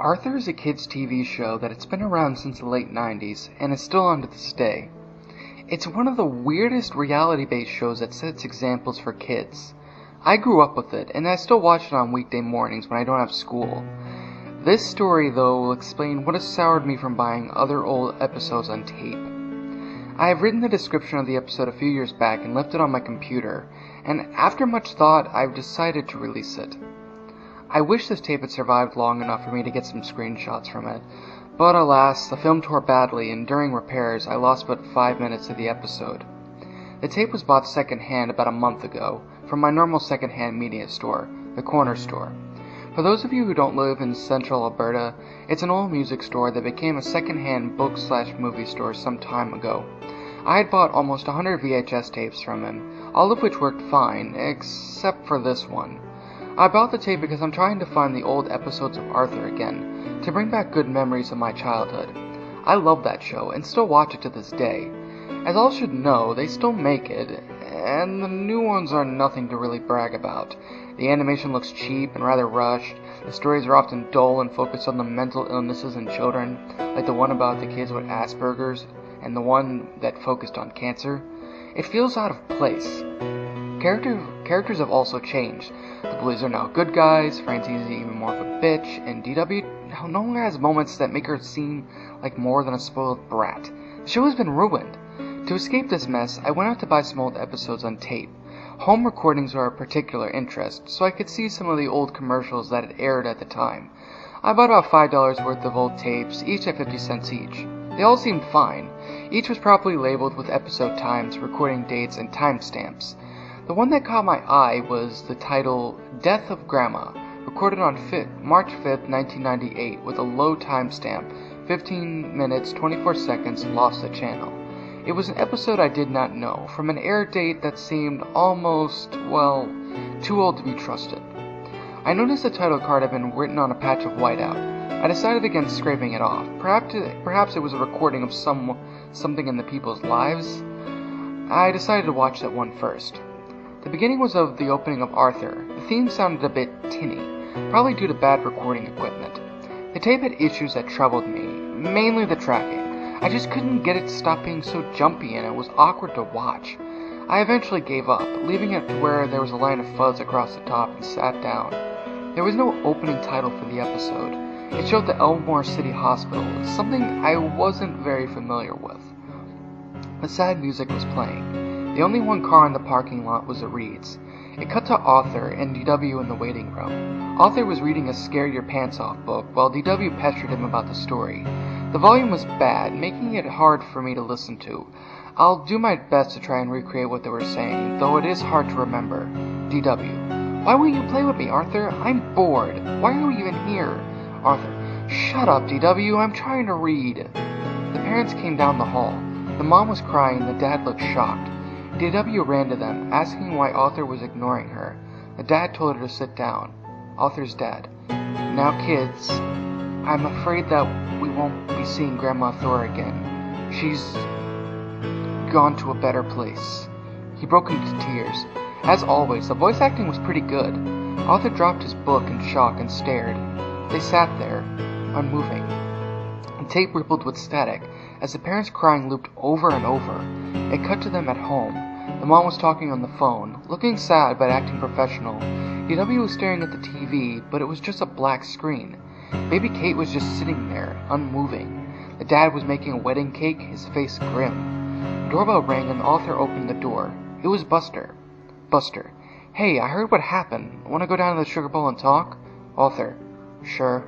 Arthur is a kids' TV show that it's been around since the late 90s and is still on to this day. It's one of the weirdest reality-based shows that sets examples for kids. I grew up with it, and I still watch it on weekday mornings when I don't have school. This story, though, will explain what has soured me from buying other old episodes on tape. I have written the description of the episode a few years back and left it on my computer, and after much thought, I've decided to release it. I wish this tape had survived long enough for me to get some screenshots from it, but alas, the film tore badly, and during repairs, I lost but 5 minutes of the episode. The tape was bought second-hand about a month ago, from my normal second-hand media store, the Corner Store. For those of you who don't live in central Alberta, it's an old music store that became a second-hand book/movie store some time ago. I had bought almost 100 VHS tapes from him, all of which worked fine, except for this one. I bought the tape because I'm trying to find the old episodes of Arthur again, to bring back good memories of my childhood. I love that show, and still watch it to this day. As all should know, they still make it, and the new ones are nothing to really brag about. The animation looks cheap and rather rushed, the stories are often dull and focused on the mental illnesses in children, like the one about the kids with Asperger's, and the one that focused on cancer. It feels out of place. Characters have also changed. The bullies are now good guys, Francine's even more of a bitch, and DW no longer has moments that make her seem like more than a spoiled brat. The show has been ruined. To escape this mess, I went out to buy some old episodes on tape. Home recordings are of particular interest, so I could see some of the old commercials that had aired at the time. I bought about $5 worth of old tapes, each at 50 cents each. They all seemed fine. Each was properly labeled with episode times, recording dates, and timestamps. The one that caught my eye was the title Death of Grandma, recorded on March 5th, 1998, with a low timestamp, 15 minutes 24 seconds, lost the channel. It was an episode I did not know, from an air date that seemed almost, too old to be trusted. I noticed the title card had been written on a patch of whiteout. I decided against scraping it off. Perhaps it was a recording of something in the people's lives. I decided to watch that one first. The beginning was of the opening of Arthur. The theme sounded a bit tinny, probably due to bad recording equipment. The tape had issues that troubled me, mainly the tracking. I just couldn't get it to stop being so jumpy, and it was awkward to watch. I eventually gave up, leaving it to where there was a line of fuzz across the top, and sat down. There was no opening title for the episode. It showed the Elmore City Hospital, something I wasn't very familiar with. The sad music was playing. The only one car in the parking lot was the Reeds. It cut to Arthur and DW in the waiting room. Arthur was reading a Scare Your Pants Off book, while DW pestered him about the story. The volume was bad, making it hard for me to listen to. I'll do my best to try and recreate what they were saying, though it is hard to remember. DW: Why won't you play with me, Arthur? I'm bored. Why are you even here? Arthur: Shut up, DW, I'm trying to read. The parents came down the hall. The mom was crying, and the dad looked shocked. DW ran to them, asking why Arthur was ignoring her. The dad told her to sit down. Arthur's dad: Now, kids, I'm afraid that we won't be seeing Grandma Thor again. She's gone to a better place. He broke into tears. As always, the voice acting was pretty good. Arthur dropped his book in shock and stared. They sat there, unmoving. The tape rippled with static, as the parents' crying looped over and over. It cut to them at home. The mom was talking on the phone, looking sad but acting professional. DW was staring at the TV, but it was just a black screen. Baby Kate was just sitting there, unmoving. The dad was making a wedding cake, his face grim. The doorbell rang and Arthur opened the door. It was Buster. Buster: Hey, I heard what happened. Want to go down to the Sugar Bowl and talk? Arthur: Sure.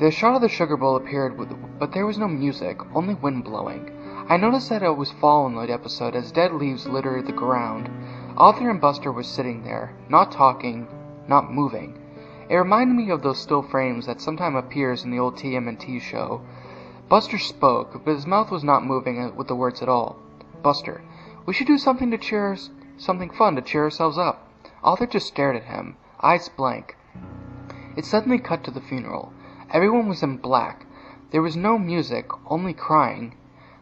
The shot of the Sugar Bowl appeared, but there was no music, only wind blowing. I noticed that it was fall in the episode as dead leaves littered the ground. Arthur and Buster were sitting there, not talking, not moving. It reminded me of those still frames that sometimes appears in the old TMNT show. Buster spoke, but his mouth was not moving with the words at all. Buster: We should do something fun to cheer ourselves up. Arthur just stared at him, eyes blank. It suddenly cut to the funeral. Everyone was in black. There was no music, only crying.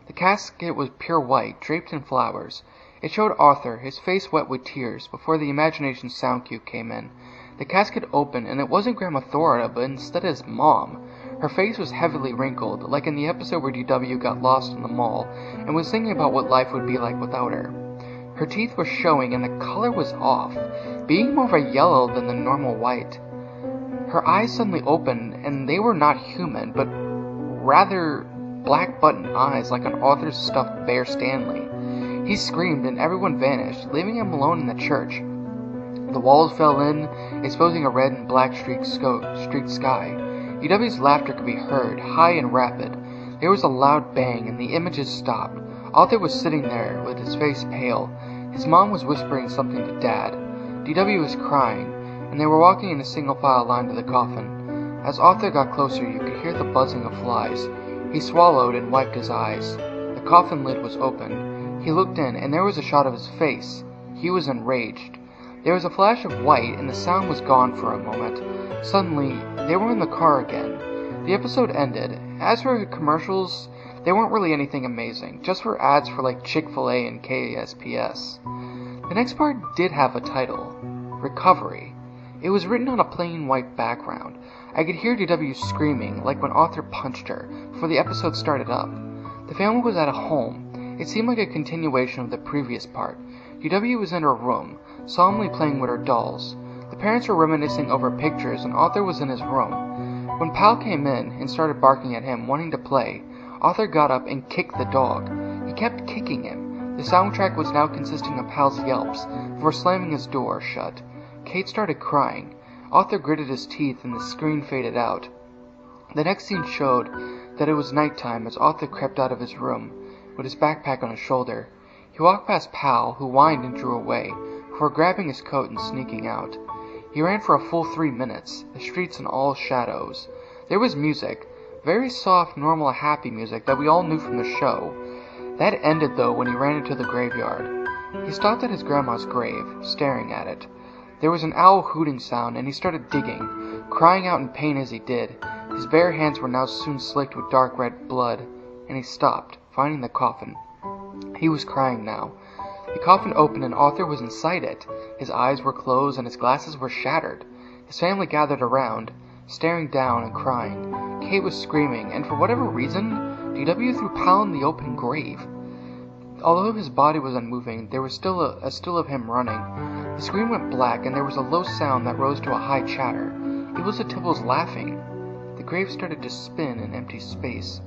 The casket was pure white, draped in flowers. It showed Arthur, his face wet with tears, before the imagination sound cue came in. The casket opened, and it wasn't Grandma Thora, but instead his mom. Her face was heavily wrinkled, like in the episode where DW got lost in the mall, and was thinking about what life would be like without her. Her teeth were showing, and the color was off, being more of a yellow than the normal white. Her eyes suddenly opened, and they were not human, but rather black button eyes like an author's stuffed Bear Stanley. He screamed, and everyone vanished, leaving him alone in the church. The walls fell in, exposing a red and black streaked sky. DW's laughter could be heard, high and rapid. There was a loud bang, and the images stopped. Arthur was sitting there, with his face pale. His mom was whispering something to Dad. DW was crying, and they were walking in a single-file line to the coffin. As Arthur got closer, you could hear the buzzing of flies. He swallowed and wiped his eyes. The coffin lid was open. He looked in, and there was a shot of his face. He was enraged. There was a flash of white, and the sound was gone for a moment. Suddenly, they were in the car again. The episode ended. As for commercials, they weren't really anything amazing, just for ads for like Chick-fil-A and KSPS. The next part did have a title, Recovery. It was written on a plain white background. I could hear DW screaming, like when Arthur punched her, before the episode started up. The family was at a home. It seemed like a continuation of the previous part. DW was in her room, solemnly playing with her dolls. The parents were reminiscing over pictures, and Arthur was in his room. When Pal came in and started barking at him, wanting to play, Arthur got up and kicked the dog. He kept kicking him. The soundtrack was now consisting of Pal's yelps before slamming his door shut. Kate started crying. Arthur gritted his teeth and the screen faded out. The next scene showed that it was nighttime as Arthur crept out of his room, with his backpack on his shoulder. He walked past Pal, who whined and drew away, before grabbing his coat and sneaking out. He ran for a full 3 minutes, the streets in all shadows. There was music, very soft, normal, happy music that we all knew from the show. That ended, though, when he ran into the graveyard. He stopped at his grandma's grave, staring at it. There was an owl hooting sound, and he started digging, crying out in pain as he did. His bare hands were now soon slicked with dark red blood, and he stopped, finding the coffin. He was crying now. The coffin opened, and Arthur was inside it. His eyes were closed, and his glasses were shattered. His family gathered around, staring down and crying. Kate was screaming, and for whatever reason, DW threw Pal in the open grave. Although his body was unmoving, there was still a still of him running. The screen went black, and there was a low sound that rose to a high chatter. It was the Tibbles laughing. The grave started to spin in empty space,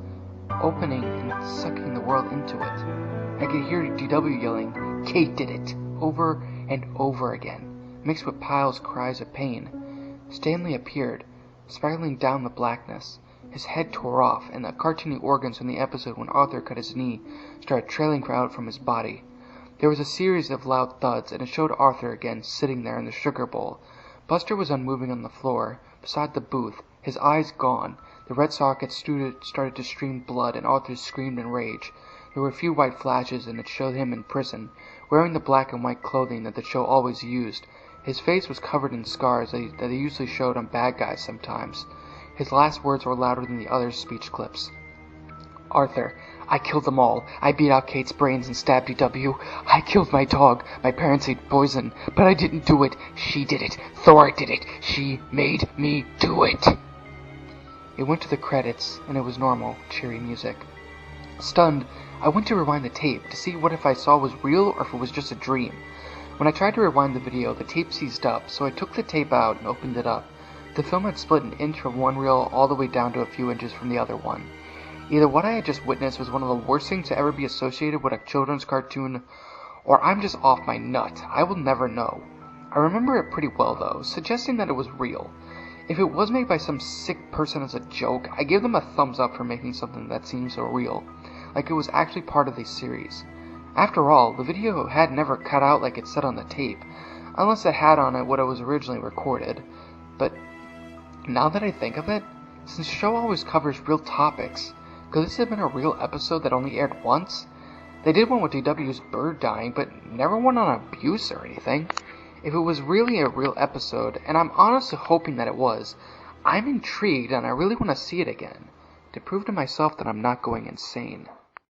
opening and sucking the world into it. I could hear DW yelling, "Kate did it!" over and over again, mixed with Pal's cries of pain. Stanley appeared, spiraling down the blackness. His head tore off, and the cartoony organs from the episode when Arthur cut his knee started trailing out from his body. There was a series of loud thuds, and it showed Arthur again sitting there in the sugar bowl. Buster was unmoving on the floor, beside the booth, his eyes gone. The red socket started to stream blood, and Arthur screamed in rage. There were a few white flashes, and it showed him in prison, wearing the black and white clothing that the show always used. His face was covered in scars that they usually showed on bad guys sometimes. His last words were louder than the other speech clips. "Arthur, I killed them all. I beat out Kate's brains and stabbed DW. I killed my dog. My parents ate poison. But I didn't do it. She did it. Thora did it. She made me do it." It went to the credits, and it was normal, cheery music. Stunned, I went to rewind the tape to see what if I saw was real or if it was just a dream. When I tried to rewind the video, the tape seized up, so I took the tape out and opened it up. The film had split an inch from one reel all the way down to a few inches from the other one. Either what I had just witnessed was one of the worst things to ever be associated with a children's cartoon, or I'm just off my nut. I will never know. I remember it pretty well, though, suggesting that it was real. If it was made by some sick person as a joke, I give them a thumbs up for making something that seems so real, like it was actually part of the series. After all, the video had never cut out like it said on the tape, unless it had on it what it was originally recorded. But now that I think of it, since the show always covers real topics, could this have been a real episode that only aired once? They did one with DW's bird dying, but never one on abuse or anything. If it was really a real episode, and I'm honestly hoping that it was, I'm intrigued and I really want to see it again, to prove to myself that I'm not going insane.